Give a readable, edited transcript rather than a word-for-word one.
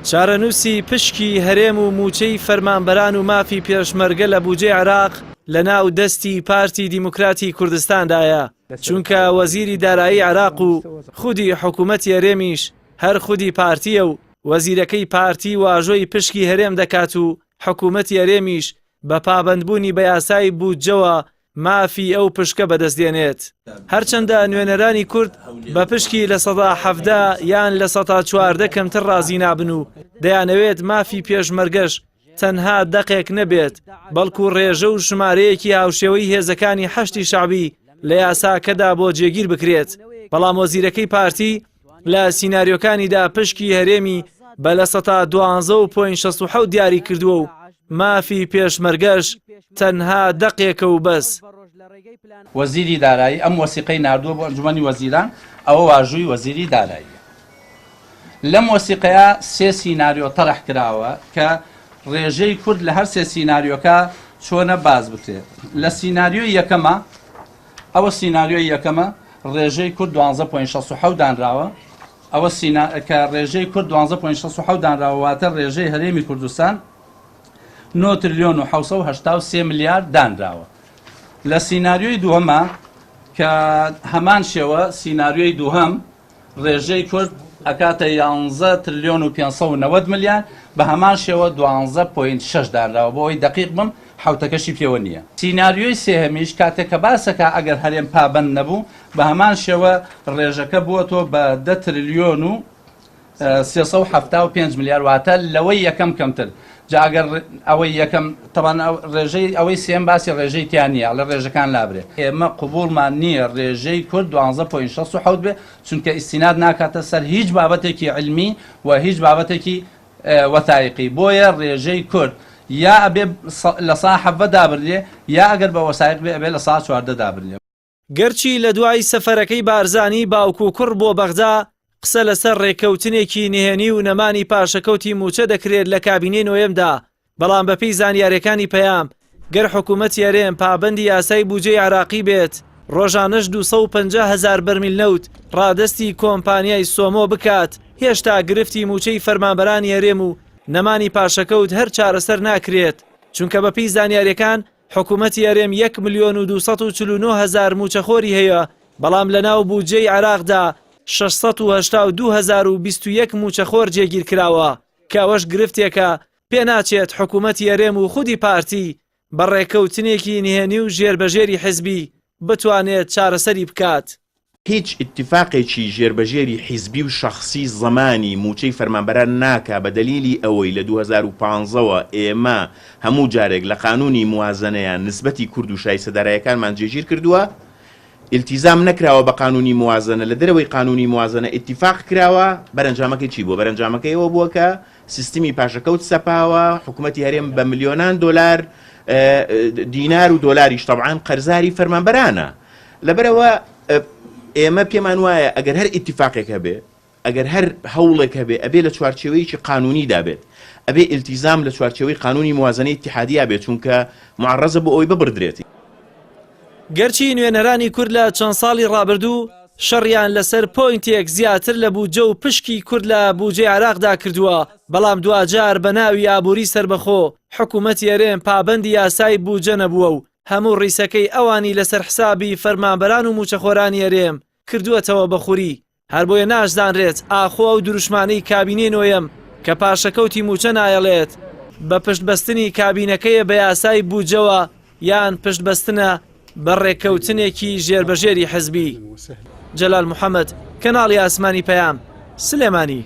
چارەنووسی پشکی هەرێم و موچەی فەرمانبەران و مافی پێشمەرگە لە بوجەی عێراق لە ناو دەستی پارتی دیموکراتی کوردستاندایە، چونکە وەزیری دارایی عێراق و خودی حکوومەتی هەرێمیش هەر خودی پارتیە و وەزیرەکەی پارتی واژۆی پشکی هەرێم دەکات و حکوومەتی هەرێمیش بە پابەندبوونی بە یاسای بودجەوە مافی ئەو پشکە بەدەستێنێت. هەرچەندە نوێنەرانی کورد بە پشکی لە ١٧٠ یان لە ١١٤ کەمتر ڕازی نابن و دەیانەوێت مافی پێشمەرگەش تەنها دەقێک نەبێت، بەڵکو ڕێژە و ژمارەیەکی هاوشێوەی هێزەکانی حەشتی شەعبی لە یاساکەدا بۆ جێگیر بکرێت. بەڵام وەزیرەکەی پارتی لە سیناریۆکانیدا پشکی هەرێمی بە لە ١١٢.٦ دیاری کردووە و مافی پێشمەرگەش تەنها دەقێکە و بەس. وەزیری دارایی ئەم وەسیقەی ناردووە بۆ ئەنجومەنی وەزیران، ئەوە واژووی وەزیری دارایی. لەم وەسیقەیە 3 سیناریۆ تەڕح کراوە کە ڕێژەی کورد لە هەر 3 سیناریۆکە چۆنە باز بکرێت. لە سیناریۆی یەکەمە، ئەوە سیناریۆی یەکەمە ڕێژەی کورد 12.67 دانراوە، ئەوە کە ڕێژەی کورد 12.67 دانراوە واتە ڕێژەی هەرێمی کوردستان 9 تریلیۆن و 783 ملیارد دانراوە. لە سیناریۆی دووهەمە کە هەمان شێوە سیناریۆی دووهەم ڕێژەی کورد ئەکاتە 11 تریلیۆن و 590 ملیارد، بە هەمان شێوە 12.6 دانراوە. بۆ ئەوەی دەقیق بم حوتەکەشی پێوە نییە. سیناریۆی سێهەمیش کاتێک کە باسەکە ئەگەر هەرێم پابەند نەبوو بە هەمان شێوە ڕێژەکە بووەتەوە بە 10 تریلیۆن و 375 ملیار، واتە لەوەی یەکەم کەمتر. جاگەر ئەوەی یەکەم تەبان ڕێژەی ئەوەی سێم باسی ڕێژەی تیانە لە ڕێژەکان لابرێ. ئێمە قبولمان نییە ڕێژەی کورد 12.67 بێ، چونکە ئیسیناد ناکاتە سەر هیچ بابەتێکی علمی و هیچ بابەتێکی وەثایقی. بۆیە ڕێژەی کورد یا ئەبێ لە ١١ دابرێ، یا ئەگەر بە وەسایق بێ ئەبێ لە ١٤ دابرێ. گەرچی لە دوای سەفەرەکەی بارزانی باوکو کوڕ بۆ بەغدا قسە لەسەر ڕێکەوتنێکی نهێنی و نەمانی پاشەکەوتی موچە دەکرێت لە کابینەی نوێمدا، بەڵام بەپێی زانیاریەکانی پەیام گەر حکوومەتی هەرێم پابەندی یاسای بودجەی عێراقی بێت، ڕۆژانەش 250,000 بەرمیل نەوت ڕادەستی کۆمپانیای سۆمۆ بکات، هێشتا گرفتی موچەی فەرمانبەرانی هەرێم و نەمانی پاشەکەوت هەر چارەسەر ناکرێت، چونکە بەپێی زانیاریەکان حکوومەتی هەرێم 1,249,000 موچەخۆری هەیە، بەڵام لە ناو بودجەی عێراقدا 682,021 موچەخۆر جێگیر کراوە، کە ئەوەش گرفتێکە پێ ناچێت حکوومەتی هەرێم و خودی پارتی بە ڕێکەوتنێکی نهێنی و ژێربەژێری حیزبی بتوانێت چارەسەری بکات. هیچ اتفاقێکی ژێربەژێری حیزبی و شخصی زمانی موچەی فەرمانبەران ناکا بە دەلیلی ئەوەی لە 2015ەوە ئێمە هەموو جارێک لە قانونی موازنەیان نسبەتی کورد و شایسەدارایەکانمان جێگیر کردووە، التیزام نەکراوە بە قانونی موازنە، لە دەرەوەی قانونی موازنە اتفاق کراوە. بەرەنجامەکەی چی بووە؟ بەرەنجامەکەی ئەوە بووە کە سیستمی پاشەکەوت سەپاوە، حکوومەتی هەرێم بە ملیۆنان دۆلار دینار و دۆلاریش طبعاً قەرزاری فەرمانبەرانە. لەبەرەوە ئێمە پێمان وایە ئەگەر هەر اتفاقێک هەبێ، ئەگەر هەر هەوڵێک هەبێ، ئەبێ لە چوارچێوەیەکی قانونی دابێت، ئەبێ التیزام لە چوارچێوەی قانونی موازنەی اتحادیە بێت، چونکە معڕەزە بۆ ئەوەی ببردرێتی. گەرچی نوێنەرانی کورد لە چەند ساڵی ڕابردوو شەڕیان لەسەر پۆینتێک زیاتر لە بودجە و پشکی کورد لە بودجەی عێراقدا کردووە، بەڵام دوجار بە ناوی ئابووری سەربەخۆ حکوومەتی هەرێم پابەندی یاسای بودجە نەبووە و هەموو ڕیسەکەی ئەوانی لەسەر حسابی فەرمانبەران و موچەخۆرانی هەرێم کردووەتەوە بەخووری. هەر بۆیە ناشدانرێت ئاخۆ و دروشمانەی کابینەی نوێم کە پاشەکەوتی موچە نایەڵێت بە پشتبەستنی کابینەکەیە بە یاسای بودجەوە یان پشتبەستنە بە ڕێکەوتنێکی ژێربەژێری حزبی. جەلال محەممەد، کەناڵی ئاسمانی پەیام، سلێمانی.